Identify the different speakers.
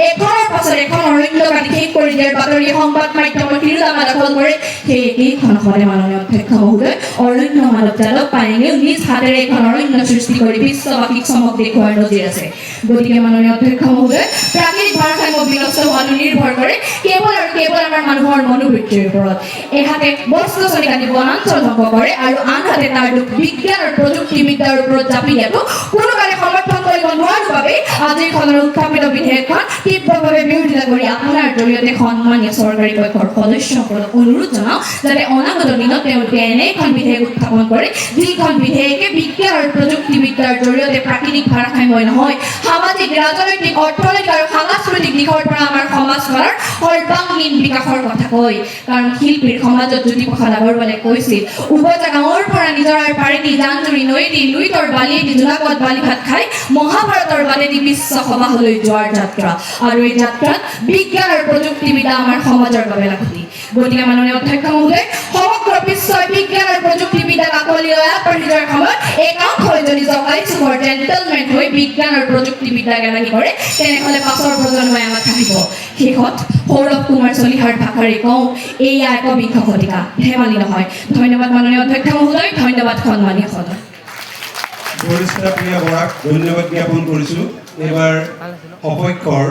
Speaker 1: এখনৰ পাছত এখন অৰণ্য কাটি শেষ কৰি দিয়াৰ বাতৰি সংবাদ মাধ্যমৰ শিৰোনামা দখল কৰে। সেই একেইখনখনে মাননীয় অধ্যক্ষ মহোদয় অৰণ্য মানৱ জালক পায়ঙেও নিজ হাতেৰে এখন অৰণ্য সৃষ্টি কৰি বিশ্ববাসীক চমক দেখুওৱাৰ নজিৰ আছে। গতিকে মাননীয় অধ্যক্ষ মহোদয় প্ৰাকৃতিক ভাৰসাম্য বিনষ্ট হোৱাটো নিৰ্ভৰ কৰে কেৱল আৰু কেৱল আমাৰ মানুহৰ মনোবৃত্তিৰ ওপৰত। এহাতে গছ-গছনি কাটি বনাঞ্চল ধ্বংস কৰে আৰু আনহাতে তাৰ দুখ বিজ্ঞান আৰু প্ৰযুক্তিবিদ্যাৰ ওপৰত জাপি দিয়াটো কোনোকালে সমৰ্থন কৰিব নোৱাৰাৰ বাবে আজিৰ খনৰ উত্থাপিত বিধেয়কখন তীব্ৰভাৱে বিৰোধিতা কৰি আপোনাৰ জৰিয়তে সন্মানীয় চৰকাৰী পক্ষৰ সদস্যসকলক অনুৰোধ জনাওঁ যাতে অনাগত দিনত তেওঁলোকে এনে এখন বিধেয়ক উত্থাপন কৰে যিখন বিধেয়কে বিজ্ঞান আৰু প্ৰযুক্তিবিদ্যাৰ জৰিয়তে প্ৰাকৃতিক ভাৰসাম্য নহয় সামাজিক ৰাজনৈতিক অৰ্থনৈতিক আৰু সাংস্কৃতিক দিশৰ পৰা আমাৰ সমাজখনৰ সৰ্বাংগীন বিকাশৰ কথা কয়। কাৰণ শিল্পীৰ সমাজত জ্যোতিপ্ৰসাদ আগৰৱালে কৈছিল উপজা গাঁৱৰ পৰা নিজৰাৰ পাৰেদি জান-জুৰি নৈয়েদি লুইতৰ বালিয়েদি জোনাকত বালি ভাত খাই মহাভাৰতৰ বাটেদি বিশ্ব সভালৈ যোৱাৰ যাত্ৰা আৰু এই যাত্ৰাত বিজ্ঞান আৰু প্ৰযুক্তিবিদ্যা আমাৰ সমাজৰ বাবে লাগতি। গতিকে মাননীয় অধ্যক্ষ মহোদয় সমগ্ৰ বিশ্বই বিজ্ঞান আৰু প্ৰযুক্তিবিদ্যাক আঁকোৱালি লৈ আগবাঢ়ি যোৱাৰ সময়ত এক অংশই যদি জগাই চুকৰ জেণ্টেলমেন হৈ বিজ্ঞান আৰু প্ৰযুক্তিবিদ্যাক এলাগি কৰে তেনেহ'লে পাছৰ প্ৰজন্মই আমাক হাঁহিব। শেষত সৌৰভ কুমাৰ চলিহাৰ ভাষাৰে কওঁ এয়া একবিংশ শতিকা, ধেমালি নহয়। ধন্যবাদ মাননীয় অধ্যক্ষ মহোদয়, ধন্যবাদ সন্মানীয় সদস্য।
Speaker 2: বৰিষ্ঠা প্ৰিয়া বৰাক ধন্যবাদ জ্ঞাপন কৰিছোঁ। এইবাৰ সপক্ষৰ